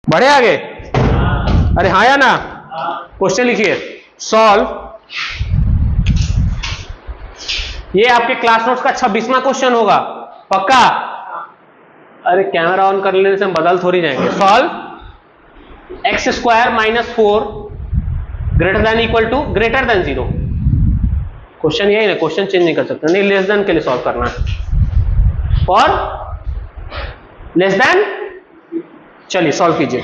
बढ़े आगे? अरे हाँ या ना? क्वेश्चन लिखिए, सॉल्व। ये आपके क्लास नोट्स का 26वां क्वेश्चन होगा, पक्का? अरे कैमरा ऑन कर लेने से हम बदल थोड़ी जाएंगे। Solve x square minus 4 greater than equal to greater than 0। Question यही ना, क्वेश्चन चेंज नहीं कर सकते, नहीं लेस देन के लिए सॉल्व करना है और लेस देन। चलिए सॉल्व कीजिए।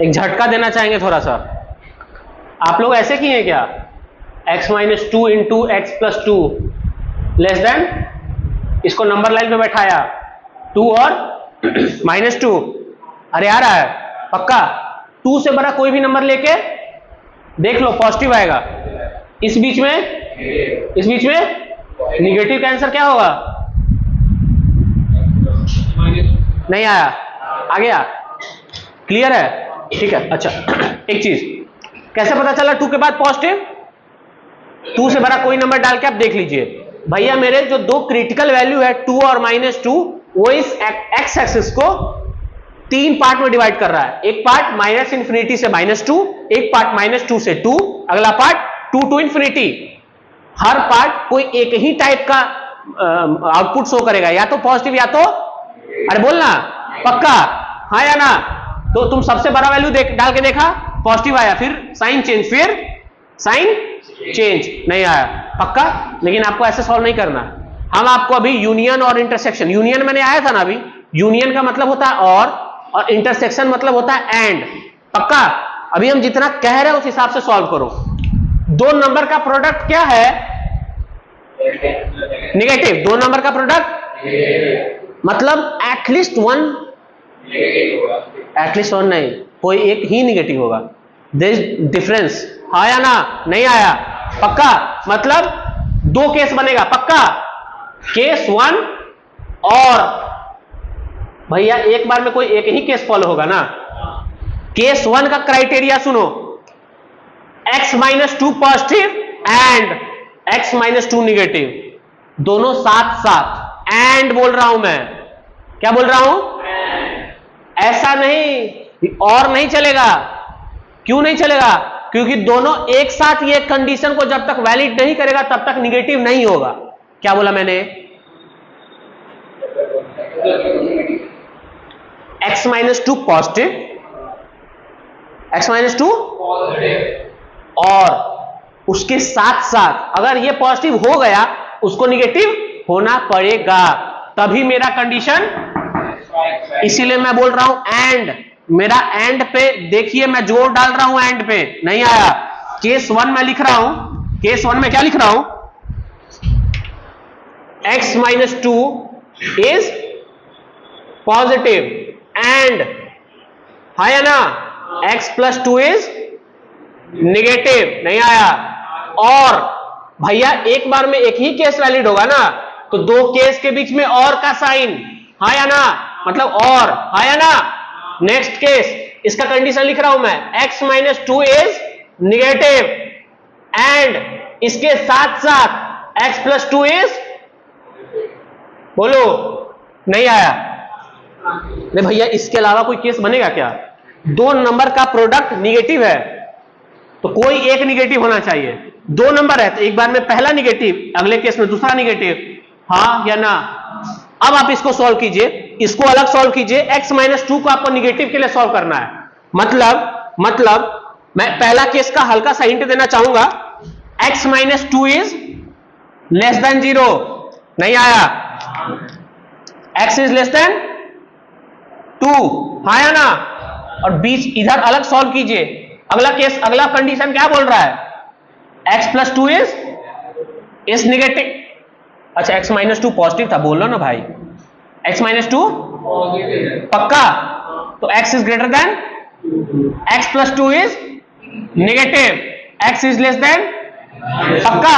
एक झटका देना चाहेंगे थोड़ा सा। आप लोग ऐसे किए क्या? x minus 2 into x plus 2 less than, इसको नंबर लाइन पे बैठाया 2 और -2। अरे आ रहा है पक्का? 2 से बड़ा कोई भी नंबर लेके देख लो, पॉजिटिव आएगा। इस बीच में निगेटिव का आंसर क्या होगा? नहीं आया, आ गया? क्लियर है? ठीक है। अच्छा एक चीज, कैसे पता चला 2 के बाद पॉजिटिव? 2 से बड़ा कोई नंबर डाल के आप देख लीजिए भैया, मेरे जो दो क्रिटिकल वैल्यू है 2 और -2, वो इस एक्स एक्सिस को 3 पार्ट में डिवाइड कर रहा है। एक पार्ट माइनस इंफिनिटी से -2, एक पार्ट -2 से 2, अगला पार्ट 2 टू इंफिनिटी। हर पार्ट कोई एक ही टाइप का आउटपुट शो करेगा, या तो पॉजिटिव या तो, अरे बोलना पक्का, हाँ या ना? तो तुम सबसे बड़ा वैल्यू डाल के देखा, पॉजिटिव आया, फिर साइन चेंज, फिर साइन चेंज, नहीं आया, पक्का? लेकिन आपको ऐसे सॉल्व नहीं करना। हम आपको अभी यूनियन और इंटरसेक्शन, यूनियन मैंने आया था ना अभी, यूनियन का मतलब होता है और इंटरसेक्शन मतलब होता है एंड, पक्का? अभी हम जितना कह रहे हैं उस हिसाब से सॉल्व करो। दो नंबर का प्रोडक्ट क्या है? नेगेटिव। दो नंबर का प्रोडक्ट मतलब एटलीस्ट वन, एटलीस्ट वन नहीं, कोई एक ही निगेटिव होगा। देयर इज डिफरेंस, हाँ या ना? नहीं आया, पक्का? मतलब दो केस बनेगा, पक्का? केस 1 और भैया एक बार में कोई एक ही केस फॉलो होगा ना। केस 1 का क्राइटेरिया सुनो, x minus 2 positive and x minus 2 negative, दोनों साथ साथ। एंड बोल रहा हूं मैं, क्या बोल रहा हूं? ऐसा नहीं, और नहीं चलेगा। क्यों नहीं चलेगा? क्योंकि दोनों एक साथ ये कंडीशन को जब तक वैलिड नहीं करेगा तब तक निगेटिव नहीं होगा। क्या बोला मैंने? x minus 2 positive, x minus 2 और उसके साथ साथ अगर ये पॉजिटिव हो गया उसको निगेटिव होना पड़ेगा, तभी मेरा कंडीशन। इसीलिए मैं बोल रहा हूं एंड, मेरा एंड पे देखिए, मैं जोर डाल रहा हूं एंड पे, नहीं आया। केस 1 में लिख रहा हूं, केस 1 में क्या लिख रहा हूं? x minus 2 is positive and, हाँ या ना? x प्लस 2 इज निगेटिव, नहीं आया। और भैया एक बार में एक ही केस वैलिड होगा ना, तो दो केस के बीच में और का साइन, हाँ या ना? मतलब और, हाँ या ना? नेक्स्ट केस, इसका कंडीशन लिख रहा हूं मैं, x minus 2 is negative and इसके साथ साथ x प्लस 2 इज, बोलो, नहीं आया। अरे भैया इसके अलावा कोई केस बनेगा क्या? दो नंबर का प्रोडक्ट निगेटिव है तो कोई एक निगेटिव होना चाहिए। दो नंबर है तो एक बार में पहला निगेटिव, अगले केस में दूसरा निगेटिव, हाँ या ना? अब आप इसको सॉल्व कीजिए, इसको अलग सॉल्व कीजिए। x माइनस 2 को आपको निगेटिव के लिए सॉल्व करना है। मतलब मैं पहला केस का हल्का सा हिंट देना चाहूंगा, x minus 2 is less than 0, नहीं आया। x इज लेस देन 2, हाँ या ना? और बीच इधर अलग सॉल्व कीजिए। अगला केस, अगला कंडीशन क्या बोल रहा है? x plus 2 is negative. अच्छा x माइनस 2 पॉजिटिव था, बोल लो ना भाई। x माइनस 2 पक्का? तो x is greater then, x plus 2 is negative, x is less then, पक्का?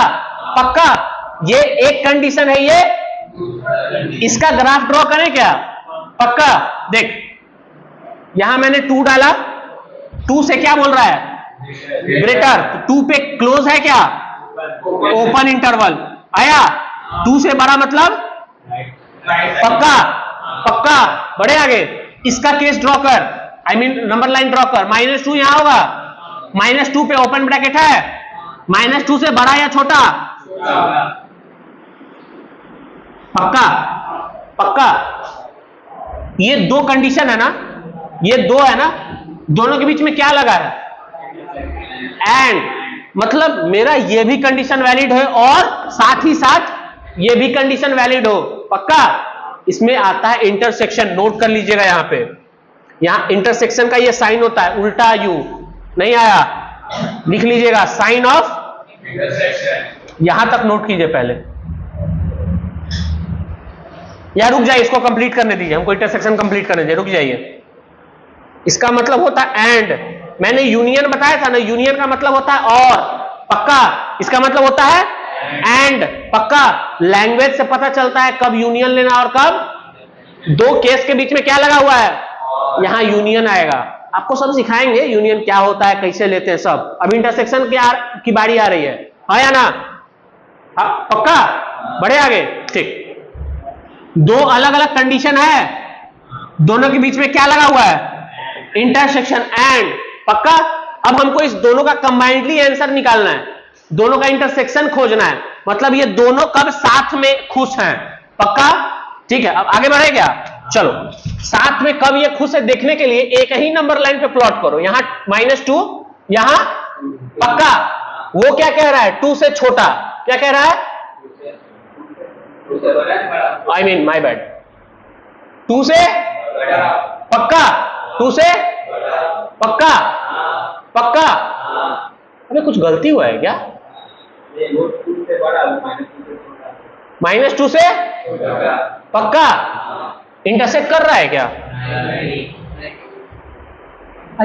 पक्का? ये एक कंडीशन है, ये इसका ग्राफ ड्रॉ करें क्या? पक्का? देख यहां मैंने 2 डाला, 2 से क्या बोल रहा है? ग्रेटर, 2 पे क्लोज है क्या? ओपन इंटरवल आया। 2 से बड़ा मतलब पक्का? पक्का, बढ़े आगे। इसका केस ड्रॉ कर, I mean number line draw कर। -2 यहां होगा, -2 पे ओपन ब्रैकेट है, -2 से बड़ा या छोटा? पक्का पक्का। ये दो कंडीशन है ना, ये दो है ना, दोनों के बीच में क्या लगा है? एंड, मतलब मेरा ये भी कंडीशन वैलिड है और साथ ही साथ ये भी कंडीशन वैलिड हो। पक्का। इसमें आता है इंटरसेक्शन, नोट कर लीजिएगा यहां पे, यहां इंटरसेक्शन का ये साइन होता है उल्टा यू, नहीं आया? लिख लीजिएगा साइन ऑफ इंटरसेक्शन, यहां तक नोट कीजिए पहले। या रुक जाइए, इसको कंप्लीट करने दीजिए, हमको इंटरसेक्शन कंप्लीट करने दीजिए, रुक जाइए। इसका मतलब होता है एंड, मैंने यूनियन बताया था ना, यूनियन का मतलब होता है और। पक्का। इसका मतलब होता है एंड। पक्का। लैंग्वेज से पता चलता है कब यूनियन लेना और कब। दो केस के बीच में क्या लगा हुआ है? यहां यूनियन आएगा। आपको सब सिखाएंगे यूनियन क्या होता है, कैसे लेते हैं सब। अब इंटरसेक्शन की बारी आ रही है, हाँ या ना? पक्का। बढ़े आगे, ठीक। दो अलग अलग कंडीशन है, दोनों के बीच में क्या लगा हुआ है? Intersection, and. पक्का। अब हमको इस दोनों का कंबाइंडली आंसर निकालना है, दोनों का इंटरसेक्शन खोजना है, मतलब ये दोनों कब साथ में खुश हैं। पक्का। ठीक है, अब आगे बढ़े क्या? चलो, साथ में कब ये खुश है देखने के लिए एक ही नंबर लाइन पे प्लॉट करो। यहां -2, यहां। पक्का। वो क्या कह रहा है? 2 से छोटा। क्या कह रहा है? आई मीन माई बैड, 2 से पक्का, 2 से पक्का, पक्का। अरे कुछ गलती हुआ है क्या? -2 से पक्का इंटरसेक्ट कर रहा है क्या?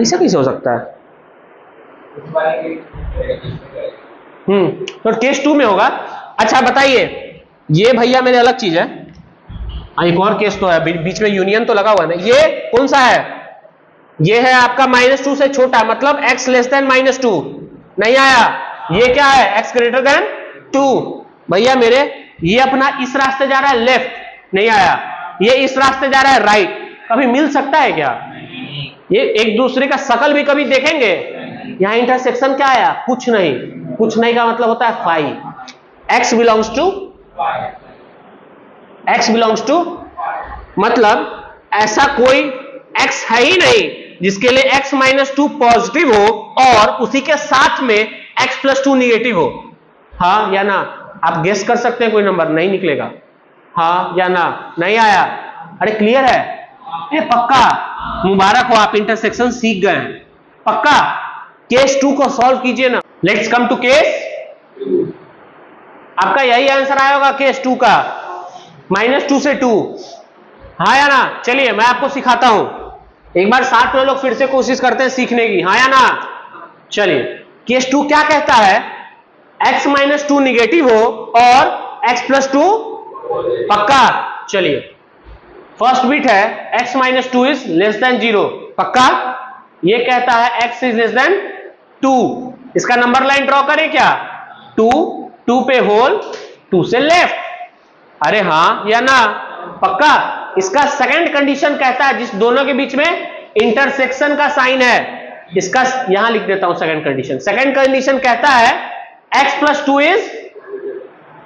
ऐसा कैसे हो सकता है? तो केस 2 में होगा। अच्छा बताइए, ये भैया मेरे अलग चीज है, एक और केस तो है बीच में, यूनियन तो लगा हुआ है ना। ये कौन सा है? ये है आपका -2 से छोटा, मतलब x लेस देन -2, नहीं आया? ये क्या है? x greater than 2। भैया मेरे, ये अपना इस रास्ते जा रहा है लेफ्ट, नहीं आया? ये इस रास्ते जा रहा है राइट। कभी मिल सकता है क्या? ये एक दूसरे का शकल भी कभी देखेंगे? यहां इंटरसेक्शन क्या आया? कुछ नहीं। कुछ नहीं का मतलब होता है फाई। x बिलोंग्स टू, मतलब ऐसा कोई x है ही नहीं जिसके लिए x -2 पॉजिटिव हो और उसी के साथ में x + 2 निगेटिव हो। हाँ या ना? आप गेस कर सकते हैं, कोई नंबर नहीं निकलेगा। हाँ या ना? नहीं आया? अरे क्लियर है? ए पक्का। मुबारक हो, आप इंटरसेक्शन सीख गए हैं। पक्का। केस 2 को सॉल्व कीजिए ना। लेट्स कम टू केस, आपका यही आंसर आया होगा केस 2 का, -2 से 2। हाँ या ना? चलिए मैं आपको सिखाता हूं, एक बार साथ में लोग फिर से कोशिश करते हैं सीखने की। हाँ या ना? चलिए, केस 2 क्या कहता है? x -2 निगेटिव हो और x + 2 पक्का। चलिए, फर्स्ट बिट है x -2 इज लेस देन 0। पक्का। ये कहता है x इज लेस देन 2। इसका नंबर लाइन ड्रॉ करें क्या? 2 पे होल, 2 से लेफ्ट। अरे हाँ या ना? पक्का। इसका सेकंड कंडीशन कहता है, जिस दोनों के बीच में इंटरसेक्शन का साइन है, इसका यहां लिख देता हूं सेकंड कंडीशन। सेकंड कंडीशन कहता है x + 2 इज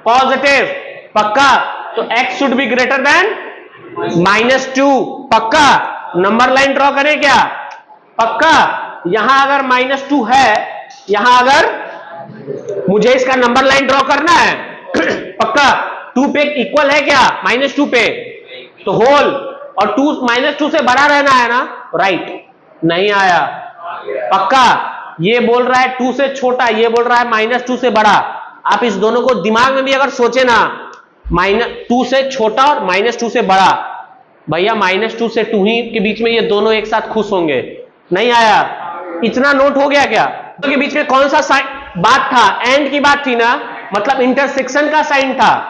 पॉजिटिव। पक्का। तो x should be greater than -2। पक्का। नंबर लाइन ड्रॉ करें क्या? पक्का। यहां अगर -2 है, यहां अगर मुझे इसका नंबर लाइन ड्रॉ करना है पक्का, 2 पे इक्वल है क्या? -2 पे, तो होल, और 2 -2 से बड़ा रहना है ना, राइट। नहीं आया? पक्का। ये बोल रहा है 2 से छोटा, ये बोल रहा है -2 से बड़ा। आप इस दोनों को दिमाग में भी अगर सोचे ना, -2 से छोटा और -2 से बड़ा, भैया -2 से 2 ही के बीच में ये दोनों एक साथ खुश होंगे। नहीं आया? इतना नोट हो गया क्या? तो के बीच में कौन सा साइन बात था? एंड की बात थी ना, मतलब इंटरसेक्शन का साइन था।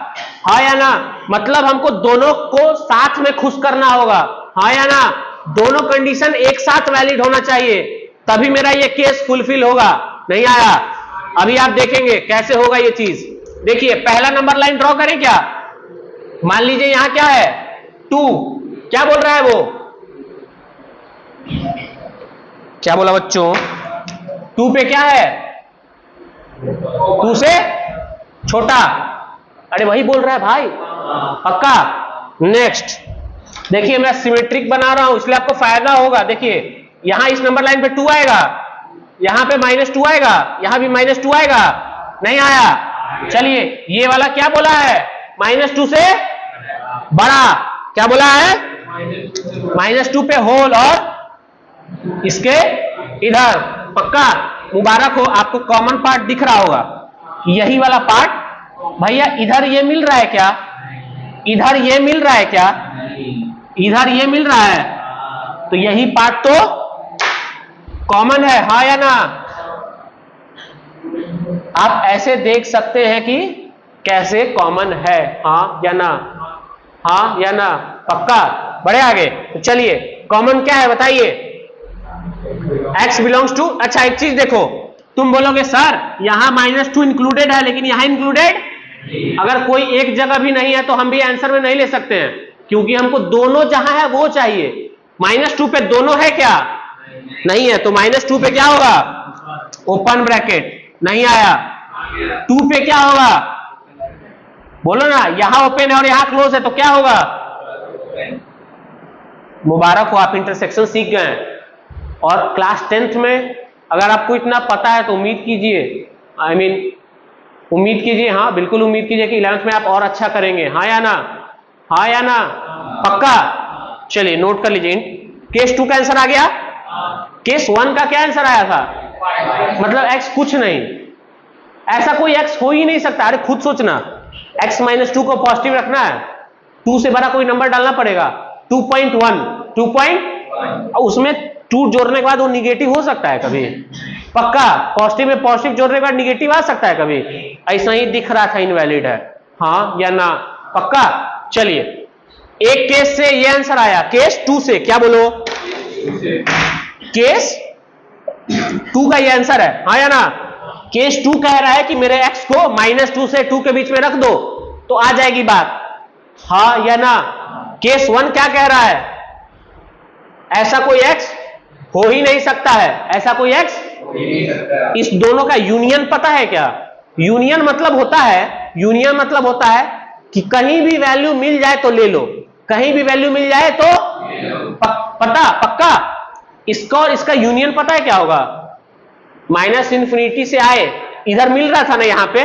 हाँ या ना? मतलब हमको दोनों को साथ में खुश करना होगा। हाँ या ना? दोनों कंडीशन एक साथ वैलिड होना चाहिए, तभी मेरा ये केस फुलफिल होगा। नहीं आया? अभी आप देखेंगे कैसे होगा ये चीज। देखिए, पहला नंबर लाइन ड्रॉ करें क्या? मान लीजिए यहां क्या है? 2, क्या बोल रहा है वो? क्या बोला बच्चों? 2 पे क्या है? 2 से छोटा। अरे वही बोल रहा है भाई, पक्का। नेक्स्ट देखिए, मैं सिमेट्रिक बना रहा हूं इसलिए आपको फायदा होगा। देखिए यहां इस नंबर लाइन पे 2 आएगा, यहां पे -2 आएगा, यहां भी -2 आएगा, नहीं आया। चलिए ये वाला क्या बोला है? -2 से बड़ा। क्या बोला है? -2 पे होल और इसके इधर। पक्का मुबारक हो, आपको कॉमन पार्ट दिख रहा होगा, यही वाला पार्ट। भैया इधर ये मिल रहा है क्या? इधर ये मिल रहा है क्या? इधर ये मिल रहा है, तो यही पार्ट तो कॉमन है, हाँ या ना? आप ऐसे देख सकते हैं कि कैसे कॉमन है, हाँ या ना? हाँ या ना? पक्का। बढ़े आगे। तो चलिए कॉमन क्या है बताइए? x belongs to. अच्छा एक चीज देखो, तुम बोलोगे सर यहां -2 इंक्लूडेड है लेकिन यहां इंक्लूडेड, अगर कोई एक जगह भी नहीं है तो हम भी आंसर में नहीं ले सकते हैं, क्योंकि हमको दोनों जहां है वो चाहिए। -2 पे दोनों है क्या? नहीं है, तो -2 पे क्या होगा? Open bracket. नहीं आया। 2 पे क्या होगा? बोलो ना, यहां ओपन है और यहां क्लोज है, तो क्या होगा? मुबारक हो, आप इंटरसेक्शन सीख गए हैं। और क्लास 10th में अगर आपको इतना पता है तो उम्मीद कीजिए, उम्मीद कीजिए, हाँ बिल्कुल उम्मीद कीजिए कि 11th में आप और अच्छा करेंगे, हाँ या ना? हाँ या ना? पक्का। चलिए नोट कर लीजिए, केस 2 का आंसर आ गया। केस 1 का क्या आंसर आया था? मतलब x कुछ नहीं, ऐसा कोई x हो ही नहीं सकता। अरे खुद सोचना, x -2 को पॉजिटिव रखना है, 2 से बड़ा कोई नंबर डालना पड़ेगा। 2.1 उसमें 2 जोड़ने के बाद वो निगेटिव हो सकता है कभी? पक्का। पॉजिटिव में पॉजिटिव जोड़ने के बाद निगेटिव आ सकता है कभी? ऐसा ही दिख रहा था, इनवैलिड है, हाँ या ना? पक्का। चलिए एक केस से ये आंसर आया, केस 2 से क्या बोलो? केस 2 का ये आंसर है, हाँ या ना? केस 2 कह रहा है कि मेरे x को -2 से 2 के बीच में रख दो तो आ जाएगी बात, हाँ या ना? केस 1 क्या कह रहा है? ऐसा कोई x हो ही नहीं सकता है, ऐसा कोई x इस दोनों का यूनियन पता है क्या? यूनियन मतलब होता है कि कहीं भी वैल्यू मिल जाए तो ले लो, कहीं भी वैल्यू मिल जाए तो पक्का। इसका और इसका यूनियन पता है क्या होगा? -∞ से आए, इधर मिल रहा था ना यहां पे,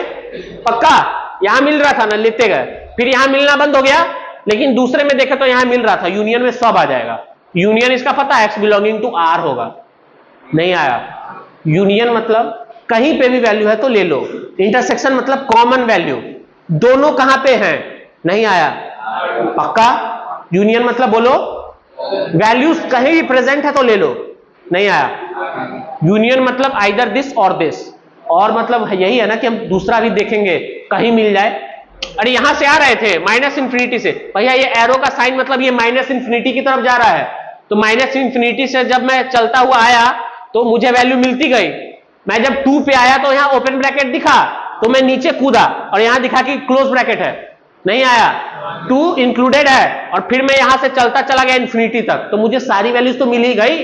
पक्का यहां मिल रहा था ना, लेते गए, फिर यहां मिलना बंद हो गया, लेकिन दूसरे में देखे तो यहां मिल रहा था, यूनियन में सब आ जाएगा। यूनियन इसका पता है, x बिलोंगिंग टू r होगा। नहीं आया। यूनियन मतलब कहीं पे भी वैल्यू है तो ले लो, इंटरसेक्शन मतलब कॉमन वैल्यू, दोनों कहां पे हैं? नहीं आया। पक्का। यूनियन मतलब बोलो, वैल्यूज कहीं भी प्रेजेंट है तो ले लो। नहीं आया। यूनियन मतलब आइदर दिस और दिस, और मतलब यही है ना कि हम दूसरा भी देखेंगे कहीं मिल जाए। अरे यहां से आ रहे थे -∞ से, भैया ये एरो का साइन मतलब ये -∞ की तरफ जा रहा है, तो -∞ से जब मैं चलता हुआ आया तो मुझे वैल्यू मिलती गई। मैं जब 2 पे आया तो यहां ओपन ब्रैकेट दिखा तो मैं नीचे कूदा और यहां दिखा कि क्लोज ब्रैकेट है। नहीं आया। 2 इंक्लूडेड है और फिर मैं यहां से चलता चला गया इन्फिनिटी तक, तो मुझे सारी वैल्यूज तो मिल ही गई।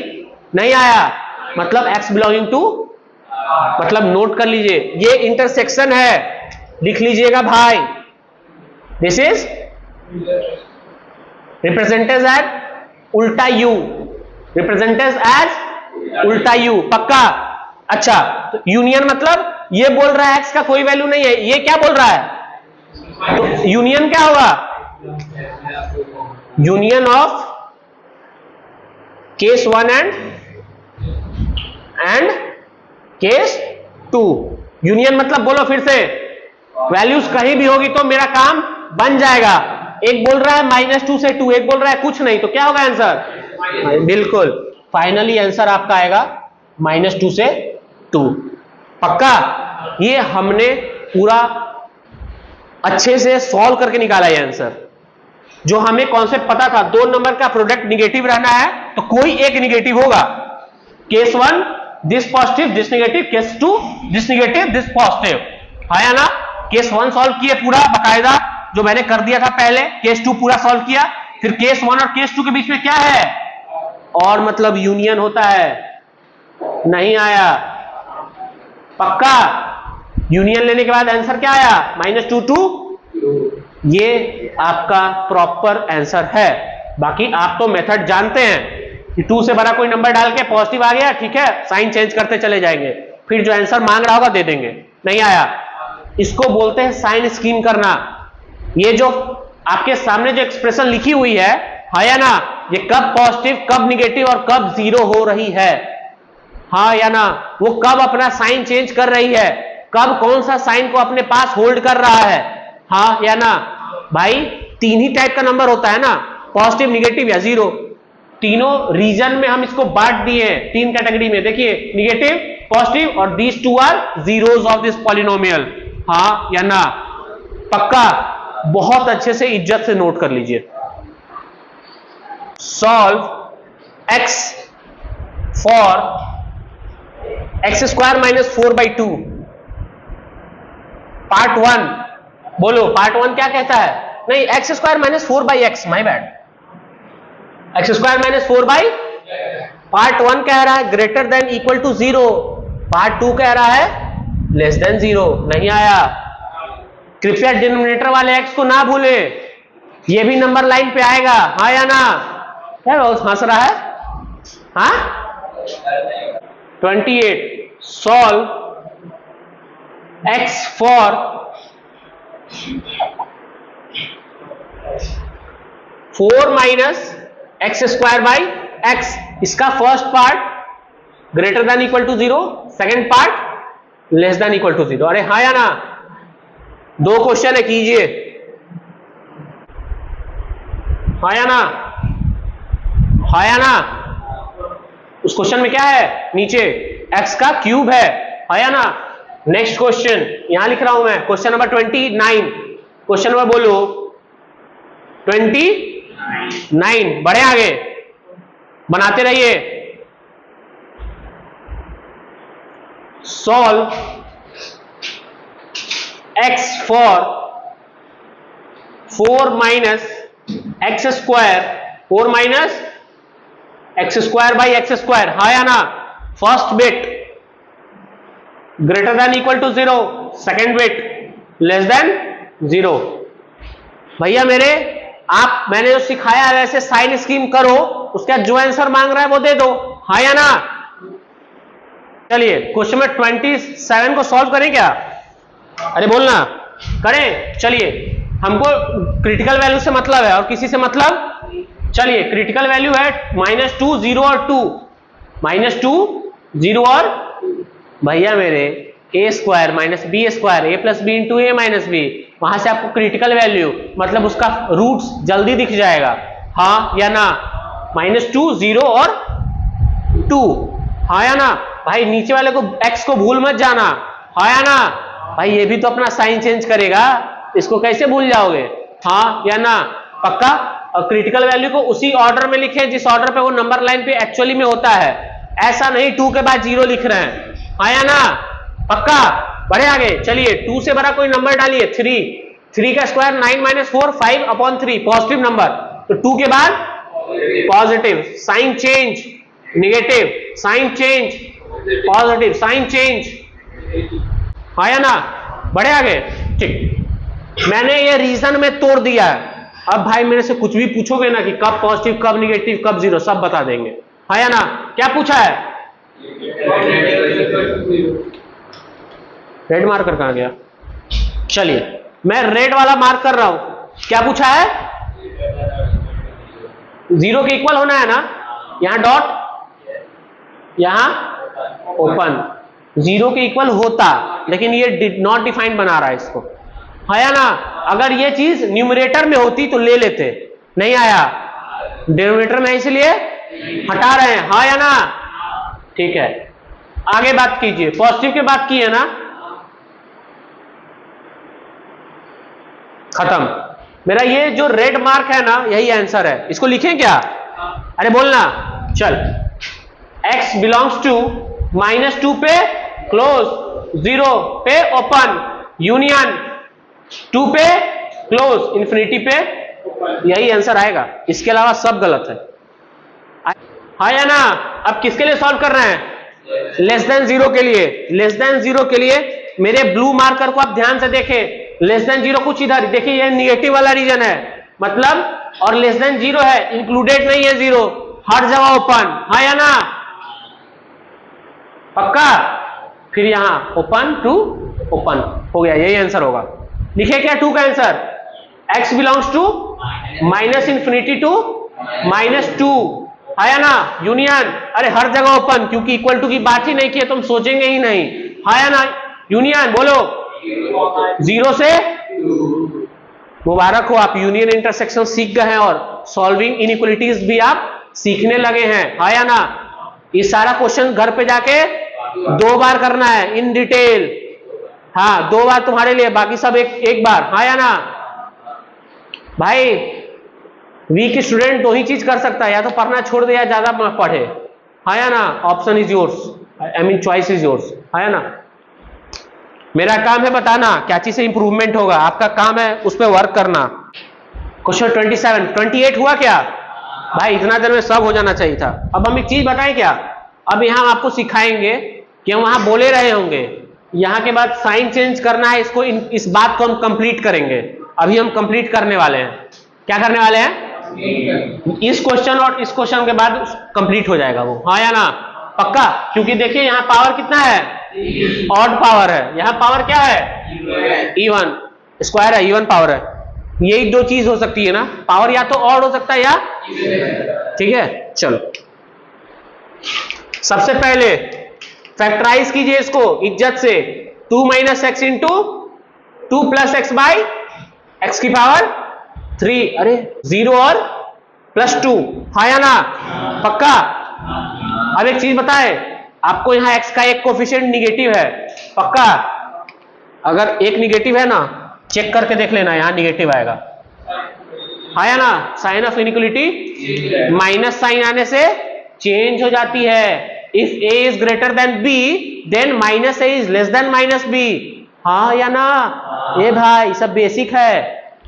नहीं आया। मतलब x बिलोंगिंग टू, मतलब नोट कर लीजिए ये इंटरसेक्शन है, लिख लीजिएगा भाई। दिस इज रिप्रेजेंटेड एज उल्टा u, रिप्रेजेंटेड एज उल्टा u, पक्का। अच्छा तो यूनियन मतलब ये बोल रहा है x का कोई वैल्यू नहीं है, ये क्या बोल रहा है? तो यूनियन क्या होगा? Union of case 1 and case 2। Union मतलब बोलो फिर से, वैल्यूज कहीं भी होगी तो मेरा काम बन जाएगा। एक बोल रहा है -2 से 2, एक बोल रहा है कुछ नहीं, तो क्या होगा आंसर? बिल्कुल फाइनली आंसर आपका आएगा -2 से 2, पक्का। ये हमने पूरा अच्छे से सॉल्व करके निकाला ये आंसर। जो हमें कॉन्सेप्ट पता था, 2 नंबर का प्रोडक्ट निगेटिव रहना है तो कोई एक निगेटिव होगा। Case 1 this positive this negative, case 2 this negative this positive, है ना? केस 1 सॉल्व किए पूरा बकायदा, जो मैंने कर दिया था पहले। केस 2 पूरा सॉल्व किया, फिर केस 1 और केस 2 के बीच में क्या है, और मतलब यूनियन होता है। नहीं आया, पक्का। यूनियन लेने के बाद आंसर क्या आया, -2 to, ये आपका प्रॉपर आंसर है। बाकी आप तो मेथड जानते हैं कि 2 से बड़ा कोई नंबर डाल के पॉजिटिव आ गया, ठीक है, साइन चेंज करते चले जाएंगे, फिर जो आंसर मांग रहा होगा दे देंगे। नहीं आया, इसको बोलते हैं साइन स्कीम करना। ये जो आपके सामने जो एक्सप्रेशन लिखी हुई है या ना, ये कब पॉजिटिव, कब निगेटिव और कब जीरो हो रही है, हाँ या ना, वो कब अपना साइन चेंज कर रही है, कब कौन सा साइन को अपने पास होल्ड कर रहा है, हाँ या ना। भाई 3 ही टाइप का नंबर होता है ना, पॉजिटिव, निगेटिव या जीरो। तीनों रीजन में हम इसको बांट दिए हैं 3 कैटेगरी में। देखिए, निगेटिव, पॉजिटिव और these 2 are zeros of this polynomial, हाँ या ना, पक्का। बहुत अच्छे से इज्जत से नोट कर लीजिए। Solve x for x² - 4/2, part 1। बोलो पार्ट 1 क्या कहता है, नहीं, x² - 4/x, my bad, x² - 4/, part 1 कह रहा है greater than equal to 0, part 2 कह रहा है लेस देन 0। नहीं आया, कृपया डिनोमिनेटर वाले x को ना भूले, ये भी नंबर लाइन पे आएगा, हाँ या ना। क्या हंस रहा है, हाँ। 28, सॉल्व x फॉर 4 - x²/x, इसका first part greater than equal to 0, second part less than equal to 0। अरे हाँ या ना, 2 क्वेश्चन है, कीजिए, हाँ या ना, हाँ या ना। उस क्वेश्चन में क्या है, नीचे x का क्यूब है, हाँ या ना। नेक्स्ट क्वेश्चन यहां लिख रहा हूं मैं, क्वेश्चन नंबर 29। क्वेश्चन नंबर बोलो 29, बढ़े आगे, बनाते रहिए। सॉल्व x फॉर 4 - x², हाँ या ना। First bit greater than equal to 0, second bit less than 0। भैया मेरे, आप, मैंने जो सिखाया है वैसे साइन स्कीम करो, उसका जो आंसर मांग रहा है वो दे दो, हाँ या ना। चलिए क्वेश्चन नंबर 27 को सॉल्व करें क्या, अरे बोलना, करें। चलिए, हमको क्रिटिकल वैल्यू से मतलब है और किसी से मतलब, चलिए क्रिटिकल वैल्यू है -2, 0 और 2, -2, 0 और, भैया मेरे a² - b², a + b × a - b, वहां से आपको क्रिटिकल वैल्यू मतलब उसका रूट्स जल्दी दिख जाएगा, हाँ या ना। -2, 0 और 2, हाँ या ना। भाई नीचे वाले को x को भूल मत जाना, हाँ या ना। भाई ये भी तो अपना साइन चेंज करेगा, इसको कैसे भूल जाओगे, हाँ या ना, पक्का। और क्रिटिकल वैल्यू को उसी ऑर्डर में लिखें जिस ऑर्डर पे वो नंबर लाइन पे एक्चुअली में होता है, ऐसा नहीं 2 के बाद 0 लिख रहे हैं, हाँ या ना, पक्का। बढ़े आगे, चलिए 2 से बड़ा कोई नंबर डालिए, 3 का स्क्वायर 9 - 4, 5/3, पॉजिटिव नंबर, तो 2 के बाद positive, sign change, negative, sign change, positive, sign change, हाँ या ना। बढ़े आगे, ठीक। मैंने ये रीजन में तोड़ दिया है। अब भाई मेरे से कुछ भी पूछोगे ना कि कब पॉजिटिव, कब निगेटिव, कब 0, सब बता देंगे, हाँ या ना। क्या पूछा है, रेड मार्कर कहां गया, चलिए मैं रेड वाला मार्क कर रहा हूं। क्या पूछा है, 0 के इक्वल होना है ना, यहां डॉट, यहां ओपन, 0 के इक्वल होता, लेकिन ये डिड नॉट डिफाइंड बना रहा है इसको, हाँ या ना। अगर ये चीज न्यूमरेटर में होती तो ले लेते, नहीं आया, डिनोमिनेटर में इसलिए हटा रहे हैं, हाँ या ना, ठीक है। आगे बात कीजिए, पॉजिटिव की बात की है ना, खत्म। मेरा ये जो रेड मार्क है ना, यही आंसर है, इसको लिखें क्या, अरे बोलना, चल। x बिलोंग्स टू -2 पे क्लोज, 0 पे ओपन, यूनियन 2 पे क्लोज, इंफिनिटी पे यही आंसर आएगा, इसके अलावा सब गलत है। हाँ या ना? अब किसके लिए सॉल्व कर रहे हैं? लेस देन जीरो के लिए। लेस देन जीरो के लिए मेरे ब्लू मार्कर को आप ध्यान से देखें। लेस देन जीरो कुछ इधर देखिए, ये निगेटिव वाला रीजन है मतलब, और लेस देन जीरो है, इंक्लूडेड नहीं है जीरो, हर जगह ओपन। हाँ या ना? पक्का? फिर यहां ओपन टू ओपन हो गया, यही आंसर होगा। लिखे क्या 2 का answer? x belongs to minus infinity to -2। है ना? यूनियन, अरे हर जगह ओपन, क्योंकि इक्वल टू की बात ही नहीं की है तो हम सोचेंगे ही नहीं। है ना? यूनियन बोलो, 0 से मुबारक हो, आप यूनियन इंटरसेक्शन सीख गए हैं और सॉल्विंग इनइक्वालिटीज भी आप सीखने लगे हैं। है या ना? ये सारा क्वेश्चन घर पे जाके 2 बार करना है इन डिटेल। हाँ 2 बार तुम्हारे लिए, बाकी सब एक बार। हाँ या ना? भाई वीक स्टूडेंट 2 ही चीज कर सकता है, या तो पढ़ना छोड़ दे या ज्यादा पढ़े। हाँ या ना? Option is yours, I mean choice is yours. है ना? मेरा काम है बताना क्या चीज से इंप्रूवमेंट होगा, आपका काम है उस पर वर्क करना। क्वेश्चन 27, 28 हुआ क्या? भाई इतना देर में सब हो जाना चाहिए था। अब हम एक चीज बताएं क्या, अब यहां आपको सिखाएंगे कि हम वहां बोले रहे होंगे, यहां के बाद साइन चेंज करना है, इसको इस बात को हम कंप्लीट करेंगे। अभी हम कंप्लीट करने वाले हैं। क्या करने वाले हैं? इस क्वेश्चन और इस क्वेश्चन के बाद कंप्लीट हो जाएगा वो। हाँ या ना? पक्का? क्योंकि देखिए यहां पावर कितना है? ऑड पावर है, यहां पावर क्या है? इवन स्क्वायर है, इवन पावर है। यही 2 चीज हो सकती है ना, पावर या तो ऑड हो सकता है या, ठीक है। चलो सबसे पहले फैक्टराइज कीजिए इसको इज्जत से। 2 - x into 2 + x by x की पावर 3, अरे 0 और +2। हाँ या ना? पक्का? अब एक चीज बताए आपको, यहां x का एक कोफिशिएंट निगेटिव है। पक्का? अगर एक निगेटिव है ना, चेक करके देख लेना, यहां निगेटिव आएगा। हाँ या ना? Sign of inequality minus sign आने से चेंज हो जाती है। If a is greater than b then -a is less than -b। हाँ या ना? ये भाई सब बेसिक है।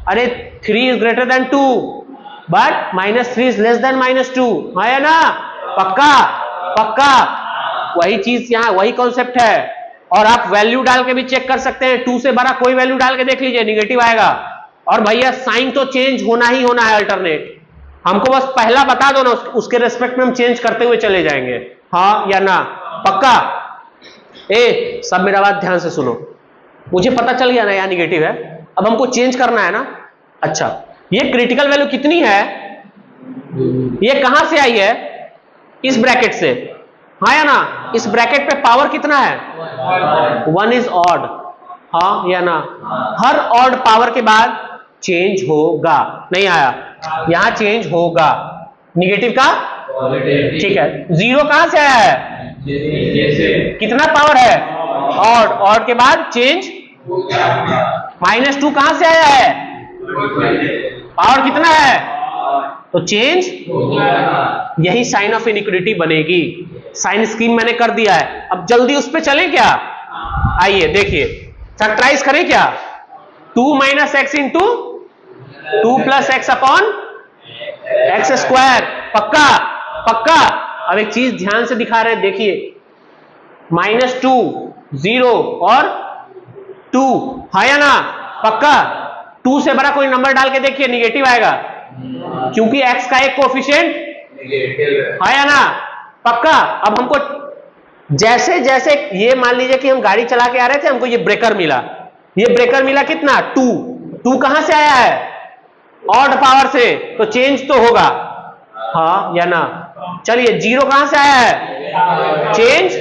अरे 3 is greater then 2 but -3 is less then -2। हाँ या ना? पक्का? पक्का? वही चीज यहां, वही कॉन्सेप्ट है। और आप वैल्यू डाल के भी चेक कर सकते हैं, 2 से बड़ा कोई वैल्यू डाल के देख लीजिए, निगेटिव आएगा। और भैया साइन तो चेंज होना ही होना है अल्टरनेट, हमको बस पहला बता दो ना, उसके रेस्पेक्ट में हम चेंज करते हुए चले जाएंगे। हाँ या ना? पक्का? ए सब मेरा बात ध्यान से सुनो, मुझे पता चल गया ना यहाँ निगेटिव है, अब हमको चेंज करना है ना। अच्छा ये क्रिटिकल वैल्यू कितनी है, ये कहां से आई है? इस ब्रैकेट से। हाँ या ना? इस ब्रैकेट पे पावर कितना है? 1 इज ऑड। हाँ या ना? हर ऑड पावर के बाद चेंज होगा। नहीं आया? यहां चेंज होगा निगेटिव का, ठीक है। 0 कहां से आया है? कितना पावर है? ऑड। ऑड के बाद चेंज। -2 कहां से आया है? पावर कितना है? तो चेंज। यही साइन ऑफ इनइक्वालिटी बनेगी। साइन स्कीम मैंने कर दिया है, अब जल्दी उस पे चलें क्या? आइए देखिए, फैक्टराइज करें क्या? 2 - x into 2 + x upon x²। पक्का? पक्का? अब एक चीज ध्यान से दिखा रहे हैं, देखिए -2 0 और 2। हाँ या ना? पक्का? 2 से बड़ा कोई नंबर डाल के देखिए, निगेटिव आएगा, क्योंकि x का एक कोफिशिएंट निगेटिव है ना? पक्का? अब हमको जैसे जैसे ये मान लीजिए कि हम गाड़ी चला के आ रहे थे, हमको ये ब्रेकर मिला, ये ब्रेकर मिला कितना? 2 कहां से आया है? ऑड पावर से, तो चेंज तो होगा। हाँ या ना? चलिए 0 कहां से आया है? चेंज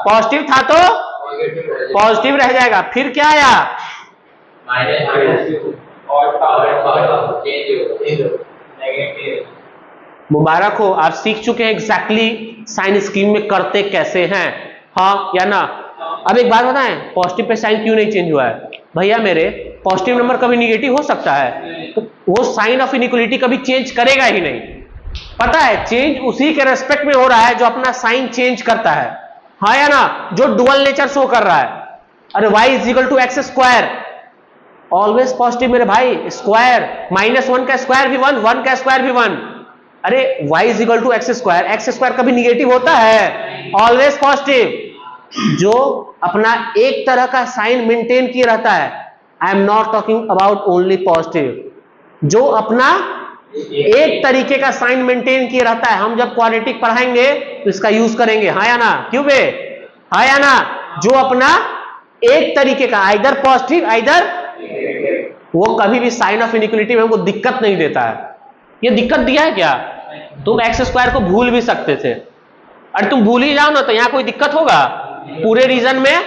पॉजिटिव था तो पॉजिटिव रह जाएगा। फिर क्या आया? मुबारक हो, आप सीख चुके हैं एग्जैक्टली साइन स्कीम में करते कैसे हैं। हाँ या ना? अब एक बात बताएं, पॉजिटिव पे साइन क्यों नहीं चेंज हुआ है? भैया मेरे पॉजिटिव नंबर कभी निगेटिव हो सकता है, तो वो साइन ऑफ इनइक्वालिटी कभी चेंज करेगा ही नहीं। पता है चेंज उसी के रेस्पेक्ट में हो रहा है जो अपना साइन चेंज करता है। हाँ या ना? जो डुअल नेचर शो कर रहा है। अरे y = x², ऑलवेज पॉजिटिव मेरे भाई। स्क्वायर, -1 का स्क्वायर भी 1, 1 का स्क्वायर भी 1। अरे y is equal to x square, x square कभी निगेटिव होता है? Always positive. जो अपना एक तरह का साइन मेंटेन किए रहता है, I am not talking about only positive, जो अपना एक तरीके का साइन मेंटेन किए रहता है, हम जब क्वाड्रेटिक पढ़ाएंगे तो इसका यूज करेंगे, हाँ या ना? क्यों बे? हाँ या ना? जो अपना एक तरीके का, आइदर पॉजिटिव आइदर, वो कभी भी साइन ऑफ इनइक्वालिटी में हमको दिक्कत नहीं देता है। ये दिक्कत दिया है क्या? तुम एक्स स्क्वायर को भूल भी सकते थे। अरे तुम भूल ही जाओ ना तो यहां कोई दिक्कत होगा? पूरे रीजन में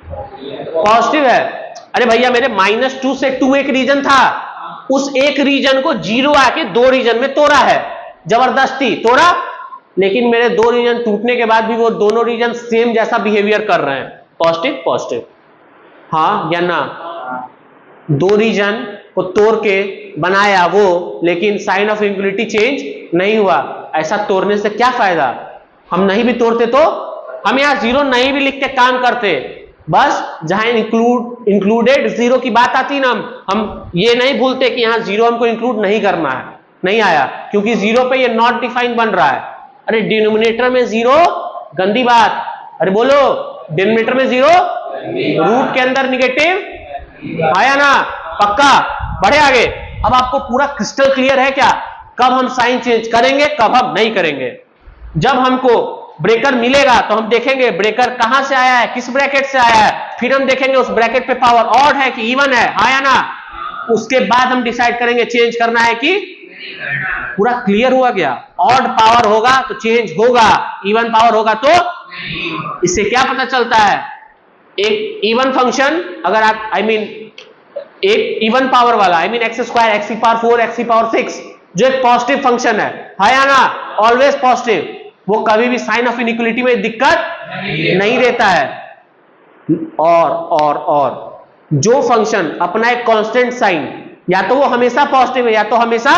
पॉजिटिव है। अरे भैया मेरे -2 से 2 एक रीजन था, उस एक रीजन को 0 आके 2 रीजन में तोड़ा है, जबरदस्ती तोड़ा, लेकिन मेरे 2 रीजन टूटने के बाद भी वो दोनों रीजन सेम जैसा बिहेवियर कर रहे हैं, पॉजिटिव पॉजिटिव। हाँ या ना? 2 रीजन को तोड़ के बनाया वो, लेकिन साइन ऑफ इनइक्वालिटी चेंज नहीं हुआ। ऐसा तोड़ने से क्या फायदा? हम नहीं भी तोड़ते तो हम यहां 0 नहीं भी लिख के काम करते, बस जहां इंक्लूडेड 0 की बात आती ना, हम ये नहीं भूलते कि यहां 0 हमको इंक्लूड नहीं करना है, नहीं आया, क्योंकि 0 पे ये नॉट डिफाइन बन रहा है। अरे डिनोमिनेटर में 0 गंदी बात। अरे बोलो, डिनोमिनेटर में 0, रूट के अंदर निगेटिव, आया ना? पक्का? बढ़े आगे। अब आपको पूरा क्रिस्टल क्लियर है क्या कब हम साइन चेंज करेंगे, कब हम नहीं करेंगे? जब हमको ब्रेकर मिलेगा तो हम देखेंगे ब्रेकर कहां से आया है, किस ब्रैकेट से आया है, फिर हम देखेंगे उस ब्रैकेट पे पावर ऑड है कि इवन है, हाँ या ना? उसके बाद हम डिसाइड करेंगे चेंज करना है कि। पूरा क्लियर हुआ गया? ऑड पावर होगा तो चेंज होगा, इवन पावर होगा तो। इससे क्या पता चलता है? एक इवन फंक्शन अगर आप एक इवन पावर वाला, एक्स स्क्वायर, एक्स की पावर 4, एक्स की पावर 6, जो एक पॉजिटिव फंक्शन है, हाँ या ना? ऑलवेज पॉजिटिव, वो कभी भी साइन ऑफ इनइक्वालिटी में दिक्कत नहीं देता है। और जो फंक्शन अपना एक कांस्टेंट साइन, या तो वो हमेशा पॉजिटिव है या तो हमेशा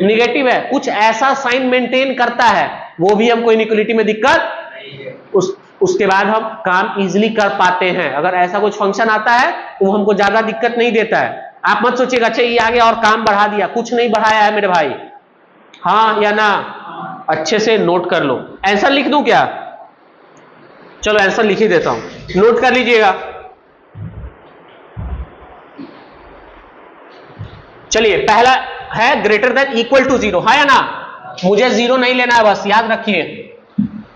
निगेटिव है, कुछ ऐसा साइन मेंटेन करता है, वो भी हमको इनइक्वालिटी में दिक्कत, उसके बाद हम काम इजीली कर पाते हैं। अगर ऐसा कुछ फंक्शन आता है तो वो हमको ज्यादा दिक्कत नहीं देता है। आप मत सोचिएगा अच्छा ये आ गया और काम बढ़ा दिया, कुछ नहीं बढ़ाया है मेरे भाई, हाँ या ना? अच्छे से नोट कर लो। आंसर लिख दूं क्या? चलो आंसर लिख ही देता हूं, नोट कर लीजिएगा। चलिए पहला है ग्रेटर देन इक्वल टू 0, हाँ या ना? मुझे 0 नहीं लेना है, बस याद रखिए,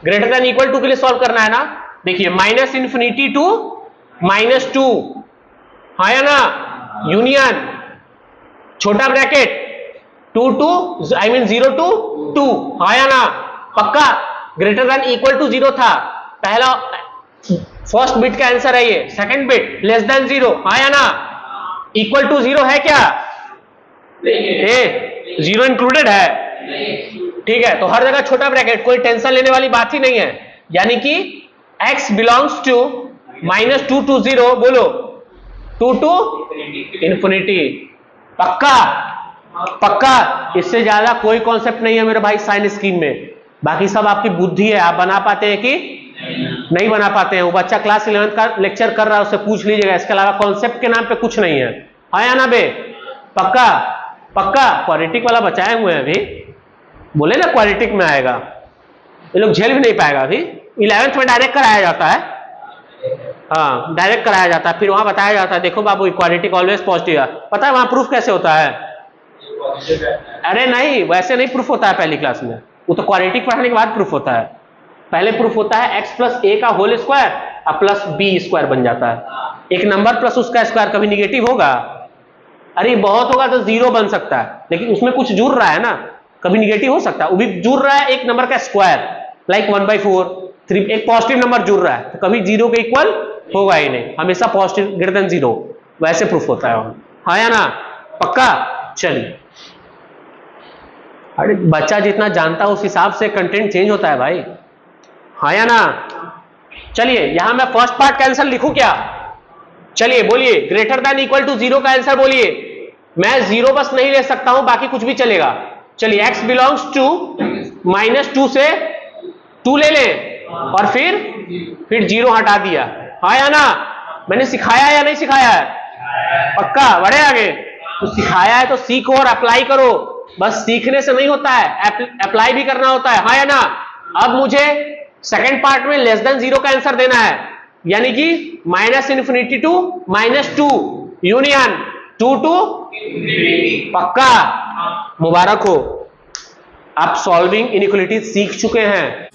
ग्रेटर देन इक्वल टू के लिए सॉल्व करना है ना। देखिए -∞ टू -2, हाँ या ना? यूनियन, छोटा ब्रैकेट 2 टू 0 टू 2, हाँ या ना? पक्का? ग्रेटर देन इक्वल टू 0 था, पहला फर्स्ट बिट का आंसर है ये, सेकंड बिट लेस देन 0, हाँ या ना? इक्वल टू 0 है क्या? 0 इंक्लूडेड है, ठीक है, तो हर जगह छोटा ब्रैकेट, कोई टेंशन लेने वाली बात ही नहीं है। यानी कि x बिलोंग्स टू -2 टू 0, बोलो 2 टू इंफिनिटी। पक्का? पक्का? इससे ज्यादा कोई कॉन्सेप्ट नहीं है मेरे भाई साइन स्कीम में। बाकी सब आपकी बुद्धि है, आप बना पाते हैं कि नहीं बना पाते हैं। वो बच्चा क्लास 11 का लेक्चर कर रहा है, उससे पूछ लीजिएगा, इसके अलावा कॉन्सेप्ट के नाम पे कुछ नहीं है, हाँ या ना बे? पक्का? पक्का? क्वाड्रेटिक वाला बचाए हुए हैं अभी, बोले ना क्वाड्रेटिक में आएगा, ये लोग झेल भी नहीं पाएगा। अभी 11th में डायरेक्ट कराया जाता है, हाँ डायरेक्ट कराया जाता है, फिर वहां बताया जाता है देखो बाबू क्वाड्रेटिक ऑलवेज पॉजिटिव है। पता है वहां प्रूफ कैसे होता है? अरे नहीं, वैसे नहीं प्रूफ होता है पहली क्लास में, वो तो क्वाड्रेटिक पढ़ाने के बाद प्रूफ होता है। पहले प्रूफ होता है x प्लस a का होल स्क्वायर और प्लस b स्क्वायर बन जाता है। एक नंबर प्लस उसका स्क्वायर कभी निगेटिव होगा? अरे बहुत होगा तो 0 बन सकता है, लेकिन उसमें कुछ जुड़ रहा है ना, कभी निगेटिव हो सकता है। वो भी जुड़ रहा है एक नंबर का स्क्वायर, लाइक 1/4, 3, एक पॉजिटिव नंबर जुड़ रहा है तो कभी 0 के इक्वल होगा ही नहीं, हमेशा पॉजिटिव ग्रेटर देन 0, वैसे प्रूफ होता है, हाँ या ना? पक्का? चलिए, अरे बच्चा जितना जानता है उस हिसाब से कंटेंट चेंज होता है भाई, हाँ या ना? चलिए यहां मैं फर्स्ट पार्ट का आंसर लिखूं क्या? चलिए बोलिए, ग्रेटर देन इक्वल टू 0 का आंसर बोलिए। मैं 0 बस नहीं ले सकता हूं, बाकी कुछ भी चलेगा। चलिए x बिलोंग्स टू -2 से 2 ले लें और फिर 0 हटा दिया, हाँ या ना? मैंने सिखाया या नहीं सिखाया है? पक्का? बढ़े आगे? तो सिखाया है तो सीखो और अप्लाई करो। बस सीखने से नहीं होता है, अप्लाई भी करना होता है, हाँ या ना? अब मुझे सेकंड पार्ट में लेस देन 0 का आंसर देना है, यानी कि -∞ टू -2 यूनियन 2 टू पक्का? मुबारक हो, आप सॉल्विंग इनइक्वालिटी सीख चुके हैं।